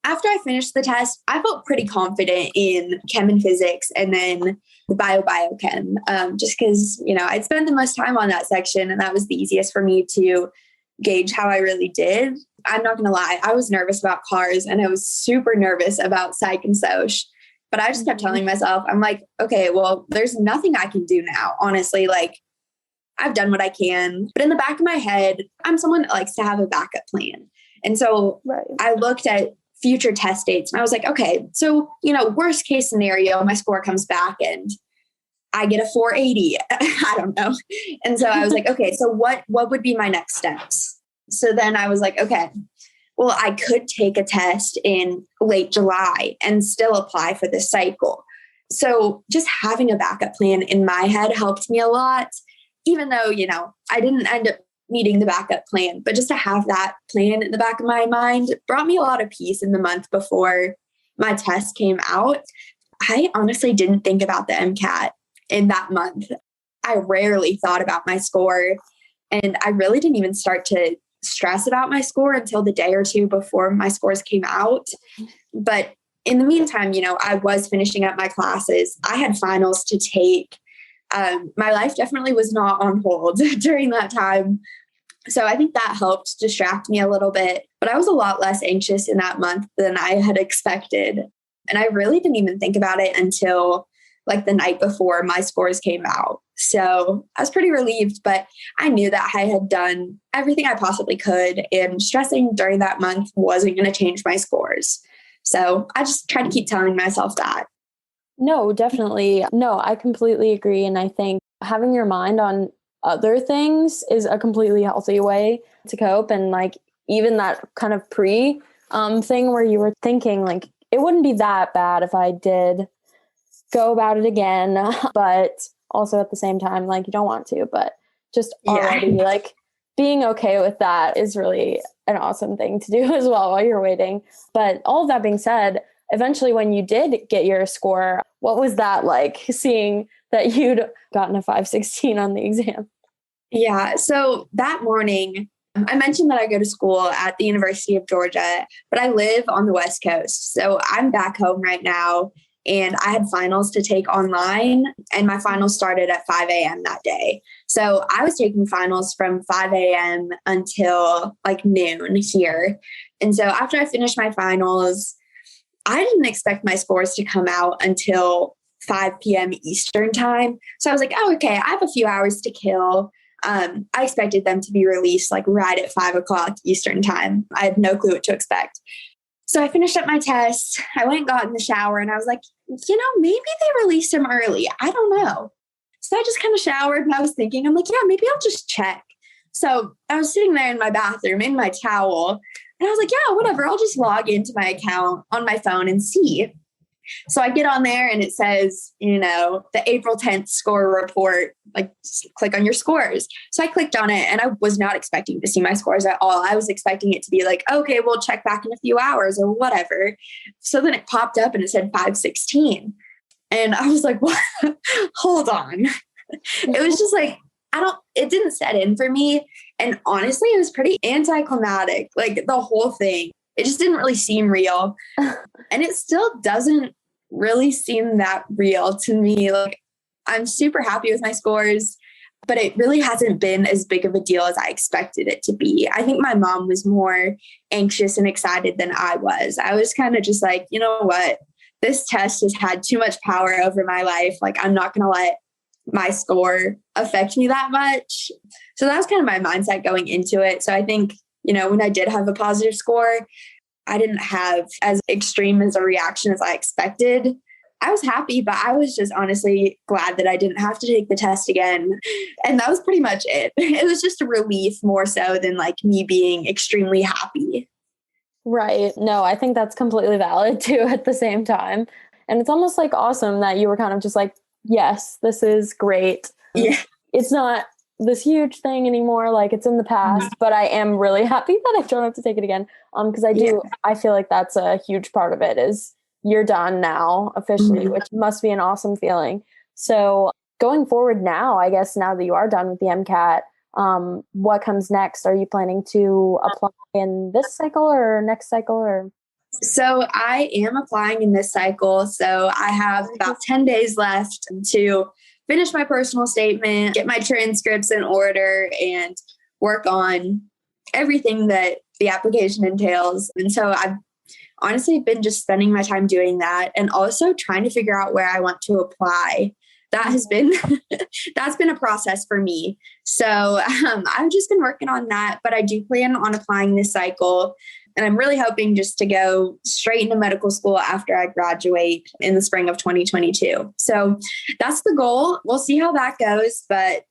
after I finished the test, I felt pretty confident in chem and physics and then the BioChem, just because, I'd spent the most time on that section and that was the easiest for me to gauge how I really did. I'm not going to lie. I was nervous about cars and I was super nervous about psych and soc, but I just kept telling myself, I'm like, okay, well, there's nothing I can do now. Honestly, like I've done what I can, but in the back of my head, I'm someone that likes to have a backup plan. And so I looked at future test dates. And I was like, okay, so, worst case scenario, my score comes back and I get a 480. I don't know. And so I was like, okay, so what would be my next steps? So then I was like, okay, well, I could take a test in late July and still apply for this cycle. So just having a backup plan in my head helped me a lot, even though, I didn't end up needing the backup plan, but just to have that plan in the back of my mind brought me a lot of peace in the month before my test came out. I honestly didn't think about the MCAT in that month. I rarely thought about my score, and I really didn't even start to stress about my score until the day or two before my scores came out. But in the meantime, I was finishing up my classes. I had finals to take. My life definitely was not on hold during that time. So I think that helped distract me a little bit, but I was a lot less anxious in that month than I had expected. And I really didn't even think about it until like the night before my scores came out. So I was pretty relieved, but I knew that I had done everything I possibly could, and stressing during that month wasn't going to change my scores. So I just tried to keep telling myself that. No, definitely. No, I completely agree. And I think having your mind on other things is a completely healthy way to cope. And like even that kind of pre thing where you were thinking like, it wouldn't be that bad if I did go about it again. But also at the same time, like you don't want to, but just already like being okay with that is really an awesome thing to do as well while you're waiting. But all of that being said, eventually when you did get your score, what was that like, seeing that you'd gotten a 516 on the exam? Yeah. So that morning, I mentioned that I go to school at the University of Georgia, but I live on the West Coast. So I'm back home right now, and I had finals to take online, and my finals started at 5 a.m. that day. So I was taking finals from 5 a.m. until like noon here. And so after I finished my finals, I didn't expect my scores to come out until 5 p.m. Eastern time. So I was like, oh, okay, I have a few hours to kill. I expected them to be released like right at 5 o'clock Eastern time. I had no clue what to expect. So I finished up my tests. I went and got in the shower, and I was like, maybe they released them early. I don't know. So I just kind of showered, and I was thinking, I'm like, yeah, maybe I'll just check. So I was sitting there in my bathroom in my towel, and I was like, yeah, whatever. I'll just log into my account on my phone and see. So I get on there, and it says, the April 10th score report, like just click on your scores. So I clicked on it, and I was not expecting to see my scores at all. I was expecting it to be like, okay, we'll check back in a few hours or whatever. So then it popped up and it said 516. And I was like, what? Hold on. It was just like, it didn't set in for me. And honestly, it was pretty anticlimactic. Like the whole thing, it just didn't really seem real. And it still doesn't really seem that real to me. Like I'm super happy with my scores, but it really hasn't been as big of a deal as I expected it to be. I think my mom was more anxious and excited than I was. I was kind of just like, you know what? This test has had too much power over my life. Like I'm not going to let my score affect me that much. So that was kind of my mindset going into it. So I think, when I did have a positive score, I didn't have as extreme as a reaction as I expected. I was happy, but I was just honestly glad that I didn't have to take the test again. And that was pretty much it. It was just a relief more so than like me being extremely happy. Right. No, I think that's completely valid too at the same time. And it's almost like awesome that you were kind of just like, yes, this is great. Yeah. It's not this huge thing anymore. Like it's in the past, but I am really happy that I don't have to take it again. Because I feel like that's a huge part of it is you're done now officially, which must be an awesome feeling. So going forward now, I guess now that you are done with the MCAT, what comes next? Are you planning to apply in this cycle or next cycle or? So I am applying in this cycle. So I have about 10 days left to finish my personal statement, get my transcripts in order, and work on everything that the application entails. And so I've honestly been just spending my time doing that and also trying to figure out where I want to apply. That has been, that's been a process for me. So I've just been working on that, but I do plan on applying this cycle. And I'm really hoping just to go straight into medical school after I graduate in the spring of 2022. So that's the goal. We'll see how that goes. But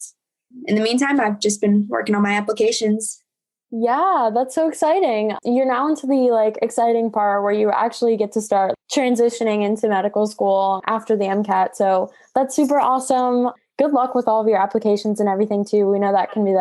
in the meantime, I've just been working on my applications. Yeah, that's so exciting. You're now into the exciting part where you actually get to start transitioning into medical school after the MCAT. So that's super awesome. Good luck with all of your applications and everything too. We know that can be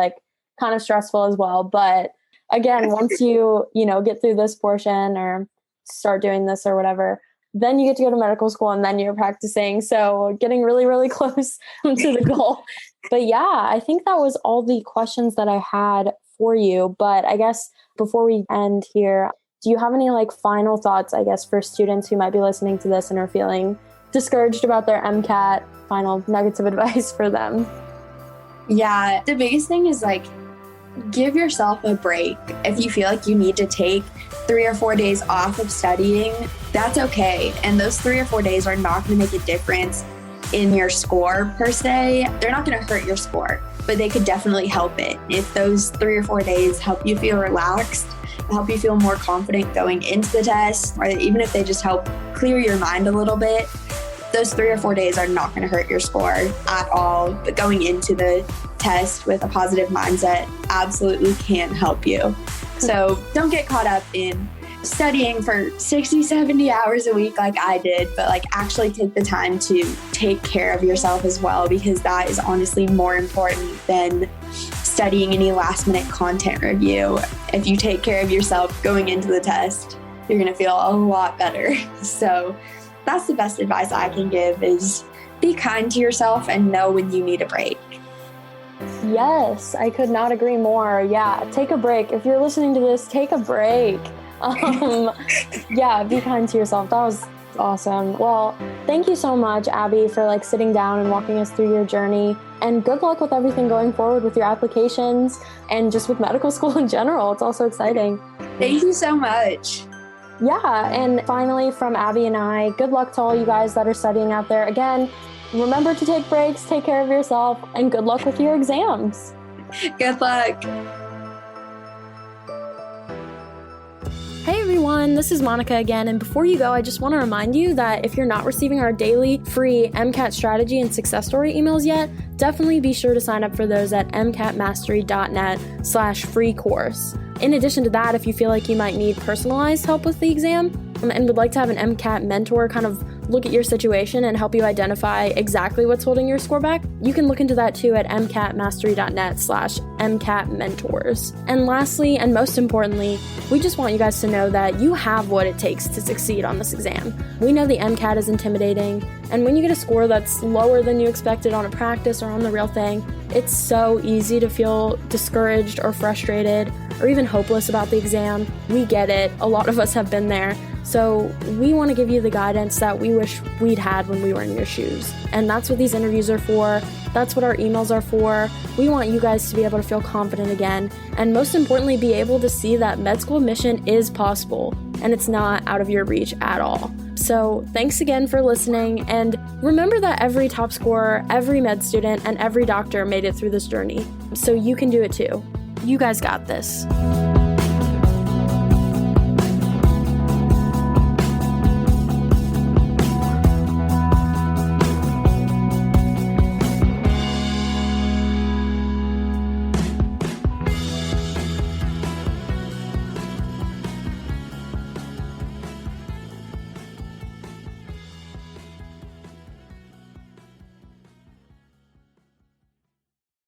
kind of stressful as well. But again, once you get through this portion or start doing this or whatever, then you get to go to medical school and then you're practicing. So getting really, really close to the goal. But yeah, I think that was all the questions that I had for you. But I guess before we end here, do you have any final thoughts, I guess, for students who might be listening to this and are feeling discouraged about their MCAT? Final nuggets of advice for them? Yeah, the biggest thing is give yourself a break. If you feel like you need to take 3 or 4 days off of studying, that's okay. And those 3 or 4 days are not going to make a difference in your score per se. They're not going to hurt your score, but they could definitely help it. If those 3 or 4 days help you feel relaxed, help you feel more confident going into the test, or even if they just help clear your mind a little bit, those 3 or 4 days are not going to hurt your score at all. But going into the test with a positive mindset absolutely can help you. So don't get caught up in studying for 60, 70 hours a week like I did, but actually take the time to take care of yourself as well, because that is honestly more important than studying any last minute content review. If you take care of yourself going into the test, you're going to feel a lot better. So that's the best advice I can give, is be kind to yourself and know when you need a break. Yes, I could not agree more. Yeah, take a break. If you're listening to this, take a break. Yeah, be kind to yourself. That was awesome. Well, thank you so much, Abbi, for sitting down and walking us through your journey. And good luck with everything going forward with your applications and just with medical school in general. It's also exciting. Thank you so much. Yeah, and finally from Abbi and I, good luck to all you guys that are studying out there. Again, remember to take breaks, take care of yourself, and good luck with your exams. Good luck. Hey everyone, this is Monica again, and before you go, I just want to remind you that if you're not receiving our daily free MCAT strategy and success story emails yet, definitely be sure to sign up for those at mcatmastery.net/free course. In addition to that, if you feel like you might need personalized help with the exam and would like to have an MCAT mentor kind of look at your situation and help you identify exactly what's holding your score back, you can look into that too at mcatmastery.net/MCAT mentors. And lastly, and most importantly, we just want you guys to know that you have what it takes to succeed on this exam. We know the MCAT is intimidating, and when you get a score that's lower than you expected on a practice or on the real thing, it's so easy to feel discouraged or frustrated or even hopeless about the exam. We get it. A lot of us have been there. So we want to give you the guidance that we wish we'd had when we were in your shoes. And that's what these interviews are for. That's what our emails are for. We want you guys to be able to feel confident again. And most importantly, be able to see that med school admission is possible and it's not out of your reach at all. So thanks again for listening. And remember that every top scorer, every med student, and every doctor made it through this journey. So you can do it too. You guys got this.